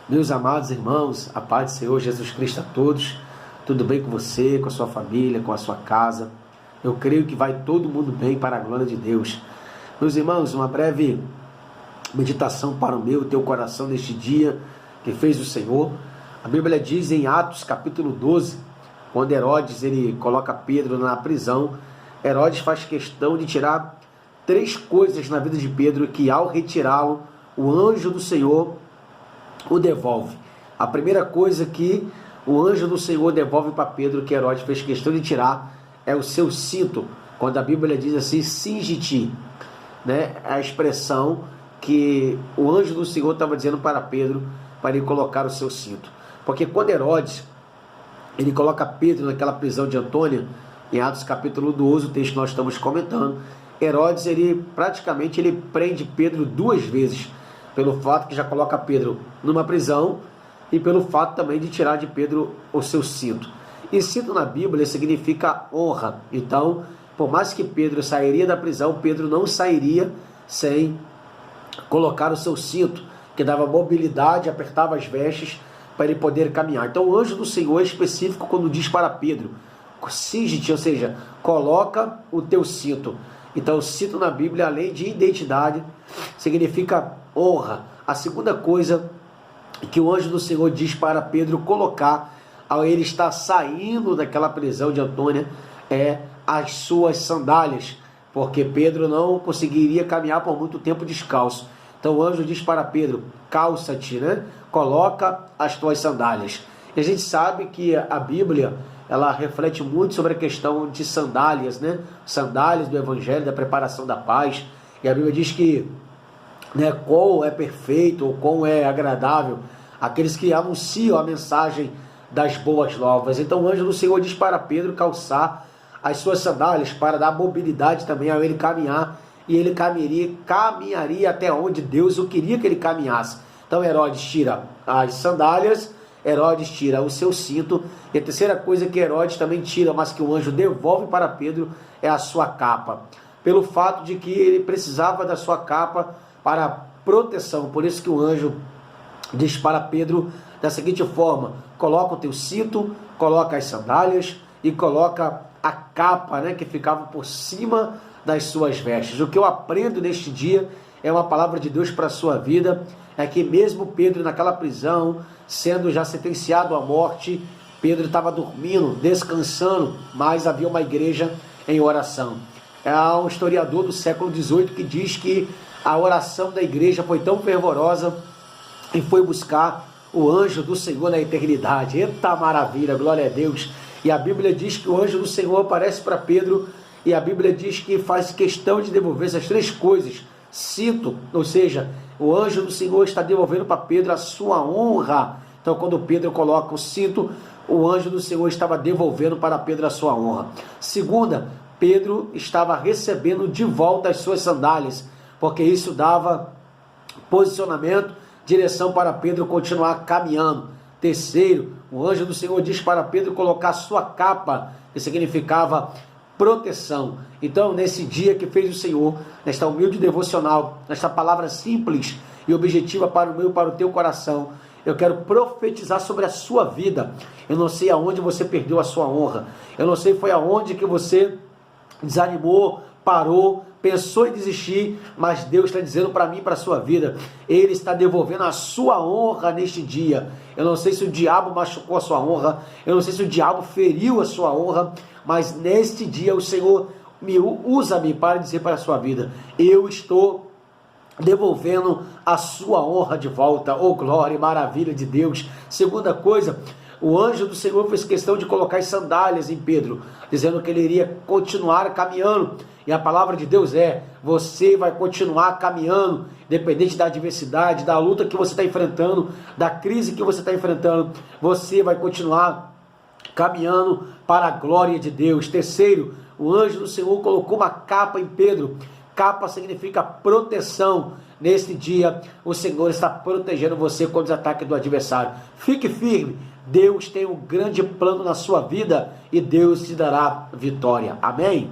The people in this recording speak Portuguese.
Meus amados irmãos, a paz do Senhor Jesus Cristo a todos. Tudo bem com você, com a sua família, com a sua casa? Eu creio que vai todo mundo bem para a glória de Deus. Meus irmãos, uma breve meditação para o meu e teu coração neste dia que fez o Senhor. A Bíblia diz em Atos capítulo 12, quando Herodes ele coloca Pedro na prisão, Herodes faz questão de tirar 3 coisas na vida de Pedro que, ao retirá-lo, o anjo do Senhor o devolve. A primeira coisa que o anjo do Senhor devolve para Pedro, que Herodes fez questão de tirar, é o seu cinto. Quando a Bíblia diz assim, cinge-te, né? A expressão que o anjo do Senhor estava dizendo para Pedro, para ele colocar o seu cinto. Porque quando Herodes ele coloca Pedro naquela prisão de Antônia, em Atos capítulo 12, o texto que nós estamos comentando, Herodes ele praticamente prende Pedro 2 vezes, pelo fato que já coloca Pedro numa prisão e pelo fato também de tirar de Pedro o seu cinto. E cinto na Bíblia significa honra. Então, por mais que Pedro sairia da prisão, Pedro não sairia sem colocar o seu cinto, que dava mobilidade, apertava as vestes para ele poder caminhar. Então o anjo do Senhor é específico quando diz para Pedro, cinge-te, ou seja, coloca o teu cinto. Então o cinto na Bíblia, além de identidade, significa honra. A segunda coisa que o anjo do Senhor diz para Pedro colocar, ao ele estar saindo daquela prisão de Antônia, é as suas sandálias, porque Pedro não conseguiria caminhar por muito tempo descalço. Então o anjo diz para Pedro, calça-te, né? Coloca as tuas sandálias. E a gente sabe que a Bíblia, ela reflete muito sobre a questão de sandálias, né? Sandálias do Evangelho, da preparação da paz. E a Bíblia diz que, né, qual é perfeito, ou qual é agradável aqueles que anunciam a mensagem das boas novas. Então o anjo do Senhor diz para Pedro calçar as suas sandálias para dar mobilidade também ao ele caminhar, e ele caminharia até onde Deus o queria que ele caminhasse. Então Herodes tira as sandálias, Herodes tira o seu cinto, e a terceira coisa que Herodes também tira, mas que o anjo devolve para Pedro, é a sua capa, pelo fato de que ele precisava da sua capa para proteção. Por isso que o anjo diz para Pedro da seguinte forma, coloca o teu cinto, coloca as sandálias e coloca a capa, né, que ficava por cima das suas vestes. O que eu aprendo neste dia é uma palavra de Deus para a sua vida, é que mesmo Pedro naquela prisão, sendo já sentenciado à morte, Pedro estava dormindo, descansando, mas havia uma igreja em oração. Há um historiador do século XVIII que diz que a oração da igreja foi tão fervorosa e foi buscar o anjo do Senhor na eternidade. Eita maravilha, glória a Deus! E a Bíblia diz que o anjo do Senhor aparece para Pedro, e a Bíblia diz que faz questão de devolver essas 3 coisas. Cinto, ou seja, o anjo do Senhor está devolvendo para Pedro a sua honra. Então quando Pedro coloca o cinto, o anjo do Senhor estava devolvendo para Pedro a sua honra. Segunda, Pedro estava recebendo de volta as suas sandálias, porque isso dava posicionamento, direção para Pedro continuar caminhando. Terceiro, o anjo do Senhor diz para Pedro colocar sua capa, que significava proteção. Então, nesse dia que fez o Senhor, nesta humilde devocional, nesta palavra simples e objetiva para o meu e para o teu coração, eu quero profetizar sobre a sua vida. Eu não sei aonde você perdeu a sua honra, eu não sei foi aonde que você desanimou, parou, pensou em desistir, mas Deus está dizendo para mim e para a sua vida, Ele está devolvendo a sua honra neste dia. Eu não sei se o diabo machucou a sua honra, eu não sei se o diabo feriu a sua honra, mas neste dia o Senhor usa-me para dizer para a sua vida, eu estou devolvendo a sua honra de volta. Oh glória e maravilha de Deus. Segunda coisa, o anjo do Senhor fez questão de colocar as sandálias em Pedro, dizendo que ele iria continuar caminhando. E a palavra de Deus é, você vai continuar caminhando, independente da adversidade, da luta que você está enfrentando, da crise que você está enfrentando, você vai continuar caminhando para a glória de Deus. Terceiro, o anjo do Senhor colocou uma capa em Pedro. Capa significa proteção. Neste dia, o Senhor está protegendo você contra os ataques do adversário. Fique firme. Deus tem um grande plano na sua vida e Deus te dará vitória. Amém?